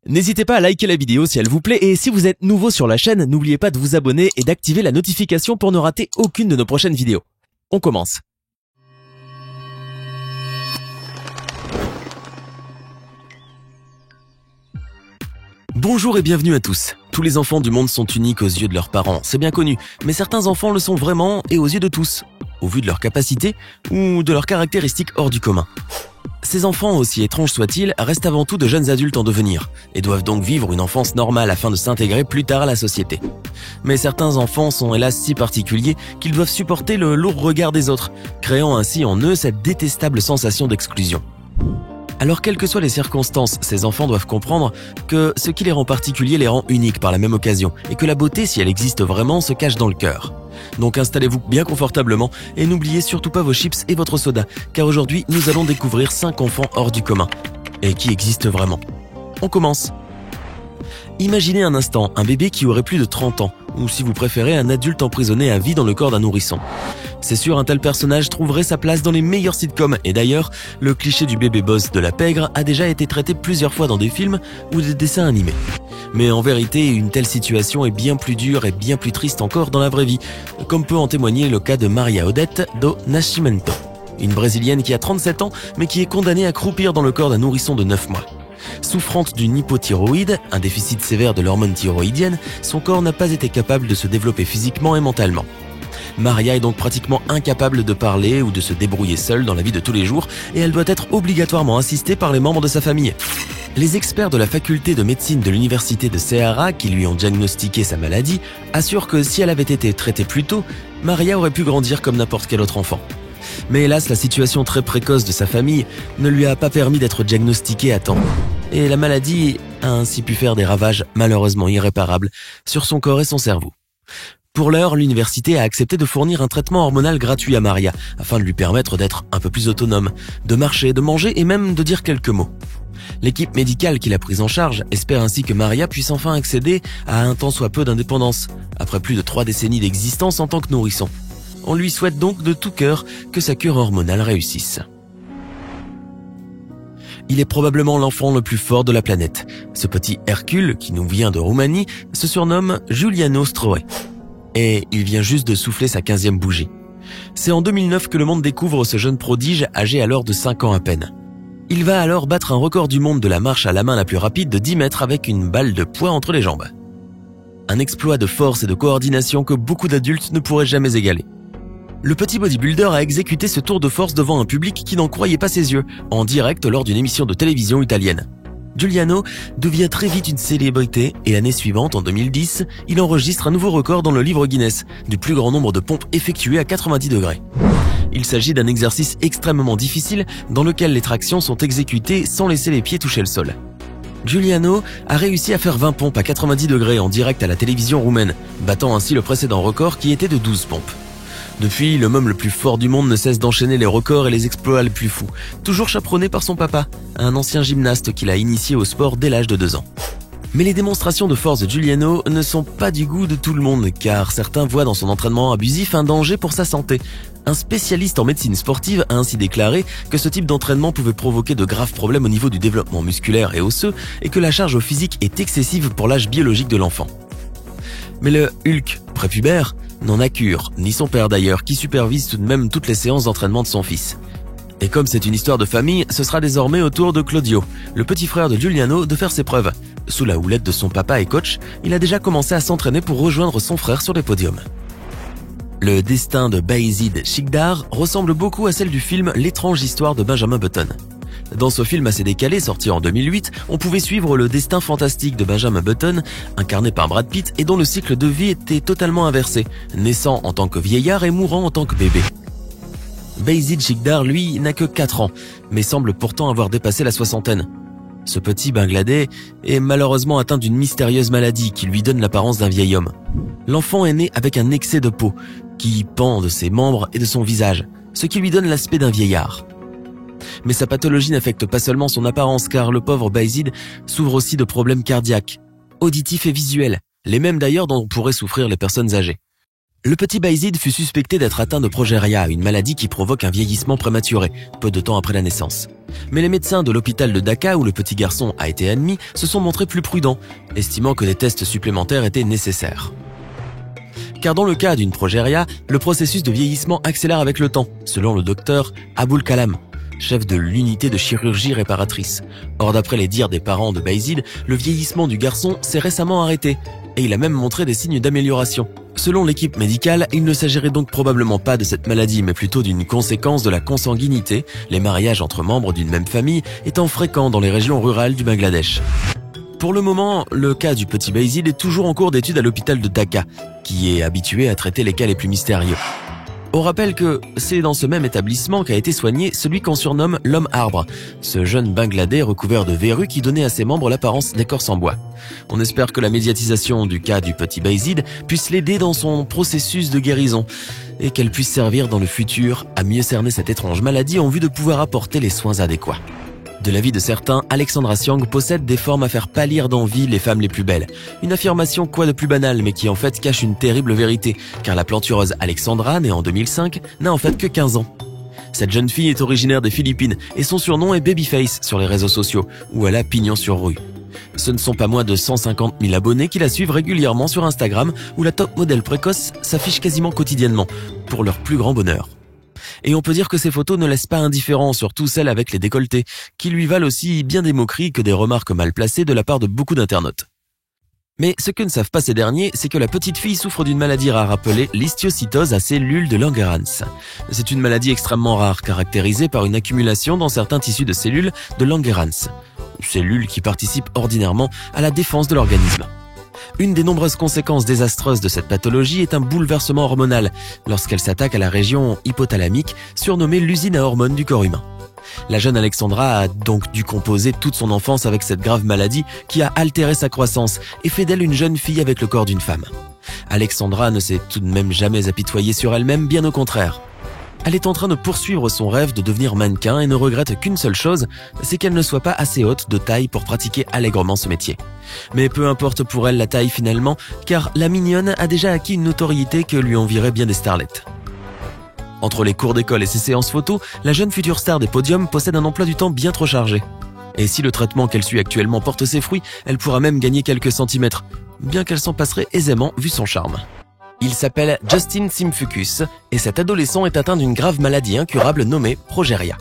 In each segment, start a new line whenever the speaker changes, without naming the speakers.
N'hésitez pas à liker la vidéo si elle vous plaît et si vous êtes nouveau sur la chaîne, n'oubliez pas de vous abonner et d'activer la notification pour ne rater aucune de nos prochaines vidéos. On commence. Bonjour et bienvenue à tous. Tous les enfants du monde sont uniques aux yeux de leurs parents, c'est bien connu, mais certains enfants le sont vraiment et aux yeux de tous, au vu de leurs capacités ou de leurs caractéristiques hors du commun. Ces enfants, aussi étranges soient-ils, restent avant tout de jeunes adultes en devenir et doivent donc vivre une enfance normale afin de s'intégrer plus tard à la société. Mais certains enfants sont hélas si particuliers qu'ils doivent supporter le lourd regard des autres, créant ainsi en eux cette détestable sensation d'exclusion. Alors quelles que soient les circonstances, ces enfants doivent comprendre que ce qui les rend particuliers les rend uniques par la même occasion et que la beauté, si elle existe vraiment, se cache dans le cœur. Donc installez-vous bien confortablement et n'oubliez surtout pas vos chips et votre soda, car aujourd'hui nous allons découvrir 5 enfants hors du commun et qui existent vraiment. On commence. Imaginez un instant un bébé qui aurait plus de 30 ans, ou si vous préférez un adulte emprisonné à vie dans le corps d'un nourrisson. C'est sûr, un tel personnage trouverait sa place dans les meilleurs sitcoms, et d'ailleurs, le cliché du bébé boss de la pègre a déjà été traité plusieurs fois dans des films ou des dessins animés. Mais en vérité, une telle situation est bien plus dure et bien plus triste encore dans la vraie vie, comme peut en témoigner le cas de Maria Odete do Nascimento, une Brésilienne qui a 37 ans mais qui est condamnée à croupir dans le corps d'un nourrisson de 9 mois. Souffrante d'une hypothyroïde, un déficit sévère de l'hormone thyroïdienne, son corps n'a pas été capable de se développer physiquement et mentalement. Maria est donc pratiquement incapable de parler ou de se débrouiller seule dans la vie de tous les jours et elle doit être obligatoirement assistée par les membres de sa famille. Les experts de la faculté de médecine de l'université de Ceará, qui lui ont diagnostiqué sa maladie, assurent que si elle avait été traitée plus tôt, Maria aurait pu grandir comme n'importe quel autre enfant. Mais hélas, la situation très précoce de sa famille ne lui a pas permis d'être diagnostiquée à temps. Et la maladie a ainsi pu faire des ravages malheureusement irréparables sur son corps et son cerveau. Pour l'heure, l'université a accepté de fournir un traitement hormonal gratuit à Maria, afin de lui permettre d'être un peu plus autonome, de marcher, de manger et même de dire quelques mots. L'équipe médicale qui l'a prise en charge espère ainsi que Maria puisse enfin accéder à un tant soit peu d'indépendance, après plus de 3 décennies d'existence en tant que nourrisson. On lui souhaite donc de tout cœur que sa cure hormonale réussisse. Il est probablement l'enfant le plus fort de la planète. Ce petit Hercule, qui nous vient de Roumanie, se surnomme Giuliano Stroè. Et il vient juste de souffler sa 15e bougie. C'est en 2009 que le monde découvre ce jeune prodige âgé alors de 5 ans à peine. Il va alors battre un record du monde de la marche à la main la plus rapide de 10 mètres avec une balle de poids entre les jambes. Un exploit de force et de coordination que beaucoup d'adultes ne pourraient jamais égaler. Le petit bodybuilder a exécuté ce tour de force devant un public qui n'en croyait pas ses yeux, en direct lors d'une émission de télévision italienne. Giuliano devient très vite une célébrité et l'année suivante, en 2010, il enregistre un nouveau record dans le livre Guinness, du plus grand nombre de pompes effectuées à 90 degrés. Il s'agit d'un exercice extrêmement difficile dans lequel les tractions sont exécutées sans laisser les pieds toucher le sol. Giuliano a réussi à faire 20 pompes à 90 degrés en direct à la télévision roumaine, battant ainsi le précédent record qui était de 12 pompes. Depuis, l'homme le plus fort du monde ne cesse d'enchaîner les records et les exploits les plus fous, toujours chaperonné par son papa, un ancien gymnaste qui l'a initié au sport dès l'âge de 2 ans. Mais les démonstrations de force de Giuliano ne sont pas du goût de tout le monde, car certains voient dans son entraînement abusif un danger pour sa santé. Un spécialiste en médecine sportive a ainsi déclaré que ce type d'entraînement pouvait provoquer de graves problèmes au niveau du développement musculaire et osseux et que la charge physique est excessive pour l'âge biologique de l'enfant. Mais le Hulk prépubère n'en a cure, ni son père d'ailleurs, qui supervise tout de même toutes les séances d'entraînement de son fils. Et comme c'est une histoire de famille, ce sera désormais au tour de Claudio, le petit frère de Giuliano, de faire ses preuves. Sous la houlette de son papa et coach, il a déjà commencé à s'entraîner pour rejoindre son frère sur les podiums. Le destin de Bayezid Chikdar ressemble beaucoup à celle du film L'étrange histoire de Benjamin Button. Dans ce film assez décalé, sorti en 2008, on pouvait suivre le destin fantastique de Benjamin Button, incarné par Brad Pitt et dont le cycle de vie était totalement inversé, naissant en tant que vieillard et mourant en tant que bébé. Bayezid Chikdar, lui, n'a que 4 ans, mais semble pourtant avoir dépassé la soixantaine. Ce petit Bangladais est malheureusement atteint d'une mystérieuse maladie qui lui donne l'apparence d'un vieil homme. L'enfant est né avec un excès de peau, qui pend de ses membres et de son visage, ce qui lui donne l'aspect d'un vieillard. Mais sa pathologie n'affecte pas seulement son apparence, car le pauvre Bayezid souffre aussi de problèmes cardiaques, auditifs et visuels, les mêmes d'ailleurs dont pourraient souffrir les personnes âgées. Le petit Bayezid fut suspecté d'être atteint de progéria, une maladie qui provoque un vieillissement prématuré, peu de temps après la naissance. Mais les médecins de l'hôpital de Dacca où le petit garçon a été admis se sont montrés plus prudents, estimant que des tests supplémentaires étaient nécessaires. Car dans le cas d'une progéria, le processus de vieillissement accélère avec le temps, selon le docteur Aboul Kalam, chef de l'unité de chirurgie réparatrice. Or d'après les dires des parents de Bayezid, le vieillissement du garçon s'est récemment arrêté, et il a même montré des signes d'amélioration. Selon l'équipe médicale, il ne s'agirait donc probablement pas de cette maladie, mais plutôt d'une conséquence de la consanguinité, les mariages entre membres d'une même famille étant fréquents dans les régions rurales du Bangladesh. Pour le moment, le cas du petit Bayezid est toujours en cours d'étude à l'hôpital de Dacca, qui est habitué à traiter les cas les plus mystérieux. On rappelle que c'est dans ce même établissement qu'a été soigné celui qu'on surnomme l'homme arbre, ce jeune Bangladais recouvert de verrues qui donnait à ses membres l'apparence d'écorce en bois. On espère que la médiatisation du cas du petit Bayezid puisse l'aider dans son processus de guérison et qu'elle puisse servir dans le futur à mieux cerner cette étrange maladie en vue de pouvoir apporter les soins adéquats. De l'avis de certains, Alexandra Siang possède des formes à faire pâlir d'envie les femmes les plus belles. Une affirmation quoi de plus banale, mais qui en fait cache une terrible vérité, car la plantureuse Alexandra, née en 2005, n'a en fait que 15 ans. Cette jeune fille est originaire des Philippines et son surnom est Babyface sur les réseaux sociaux, où elle a pignon sur rue. Ce ne sont pas moins de 150 000 abonnés qui la suivent régulièrement sur Instagram, où la top modèle précoce s'affiche quasiment quotidiennement, pour leur plus grand bonheur. Et on peut dire que ces photos ne laissent pas indifférent, surtout celles avec les décolletés, qui lui valent aussi bien des moqueries que des remarques mal placées de la part de beaucoup d'internautes. Mais ce que ne savent pas ces derniers, c'est que la petite fille souffre d'une maladie rare appelée l'histiocytose à cellules de Langerhans. C'est une maladie extrêmement rare, caractérisée par une accumulation dans certains tissus de cellules de Langerhans, cellules qui participent ordinairement à la défense de l'organisme. Une des nombreuses conséquences désastreuses de cette pathologie est un bouleversement hormonal lorsqu'elle s'attaque à la région hypothalamique, surnommée l'usine à hormones du corps humain. La jeune Alexandra a donc dû composer toute son enfance avec cette grave maladie qui a altéré sa croissance et fait d'elle une jeune fille avec le corps d'une femme. Alexandra ne s'est tout de même jamais apitoyée sur elle-même, bien au contraire. Elle est en train de poursuivre son rêve de devenir mannequin et ne regrette qu'une seule chose, c'est qu'elle ne soit pas assez haute de taille pour pratiquer allègrement ce métier. Mais peu importe pour elle la taille finalement, car la mignonne a déjà acquis une notoriété que lui envieraient bien des starlettes. Entre les cours d'école et ses séances photos, la jeune future star des podiums possède un emploi du temps bien trop chargé. Et si le traitement qu'elle suit actuellement porte ses fruits, elle pourra même gagner quelques centimètres, bien qu'elle s'en passerait aisément vu son charme. Il s'appelle Justin Simfukus et cet adolescent est atteint d'une grave maladie incurable nommée progéria.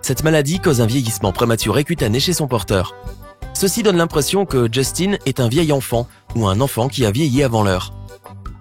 Cette maladie cause un vieillissement prématuré cutané chez son porteur. Ceci donne l'impression que Justin est un vieil enfant ou un enfant qui a vieilli avant l'heure.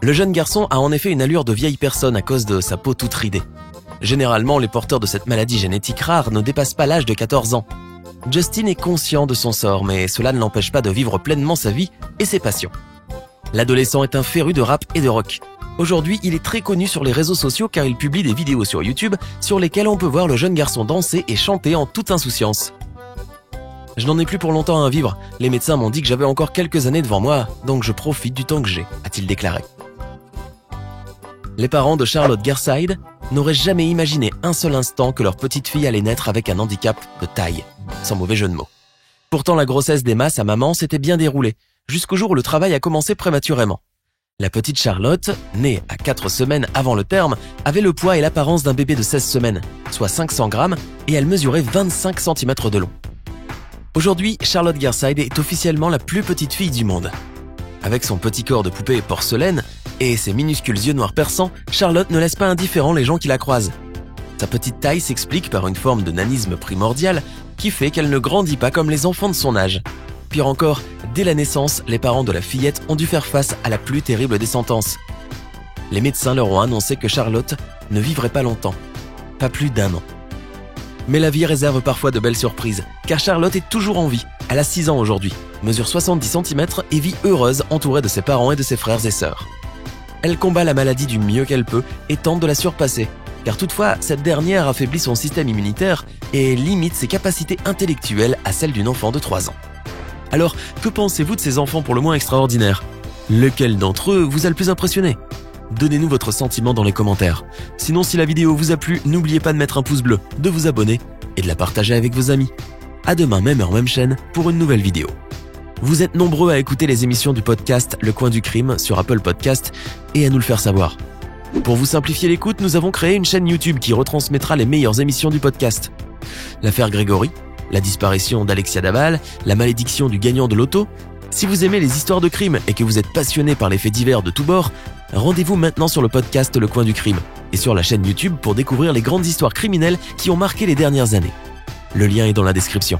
Le jeune garçon a en effet une allure de vieille personne à cause de sa peau toute ridée. Généralement, les porteurs de cette maladie génétique rare ne dépassent pas l'âge de 14 ans. Justin est conscient de son sort, mais cela ne l'empêche pas de vivre pleinement sa vie et ses passions. L'adolescent est un féru de rap et de rock. Aujourd'hui, il est très connu sur les réseaux sociaux car il publie des vidéos sur YouTube sur lesquelles on peut voir le jeune garçon danser et chanter en toute insouciance. Je n'en ai plus pour longtemps à vivre. Les médecins m'ont dit que j'avais encore quelques années devant moi, donc je profite du temps que j'ai, a-t-il déclaré. Les parents de Charlotte Garside n'auraient jamais imaginé un seul instant que leur petite fille allait naître avec un handicap de taille, sans mauvais jeu de mots. Pourtant, la grossesse d'Emma, sa maman, s'était bien déroulée, jusqu'au jour où le travail a commencé prématurément. La petite Charlotte, née à 4 semaines avant le terme, avait le poids et l'apparence d'un bébé de 16 semaines, soit 500 grammes, et elle mesurait 25 cm de long. Aujourd'hui, Charlotte Garside est officiellement la plus petite fille du monde. Avec son petit corps de poupée porcelaine et ses minuscules yeux noirs perçants, Charlotte ne laisse pas indifférents les gens qui la croisent. Sa petite taille s'explique par une forme de nanisme primordial qui fait qu'elle ne grandit pas comme les enfants de son âge. Pire encore, dès la naissance, les parents de la fillette ont dû faire face à la plus terrible des sentences. Les médecins leur ont annoncé que Charlotte ne vivrait pas longtemps, pas plus d'1 an. Mais la vie réserve parfois de belles surprises, car Charlotte est toujours en vie. Elle a 6 ans aujourd'hui, mesure 70 cm et vit heureuse entourée de ses parents et de ses frères et sœurs. Elle combat la maladie du mieux qu'elle peut et tente de la surpasser, car toutefois, cette dernière affaiblit son système immunitaire et limite ses capacités intellectuelles à celles d'une enfant de 3 ans. Alors, que pensez-vous de ces enfants pour le moins extraordinaires? Lequel d'entre eux vous a le plus impressionné? Donnez-nous votre sentiment dans les commentaires. Sinon, si la vidéo vous a plu, n'oubliez pas de mettre un pouce bleu, de vous abonner et de la partager avec vos amis. À demain, même heure, même chaîne, pour une nouvelle vidéo. Vous êtes nombreux à écouter les émissions du podcast Le Coin du Crime sur Apple Podcast et à nous le faire savoir. Pour vous simplifier l'écoute, nous avons créé une chaîne YouTube qui retransmettra les meilleures émissions du podcast. L'affaire Grégory, la disparition d'Alexia Daval, la malédiction du gagnant de l'auto. Si vous aimez les histoires de crime et que vous êtes passionné par les faits divers de tous bords, rendez-vous maintenant sur le podcast Le Coin du Crime et sur la chaîne YouTube pour découvrir les grandes histoires criminelles qui ont marqué les dernières années. Le lien est dans la description.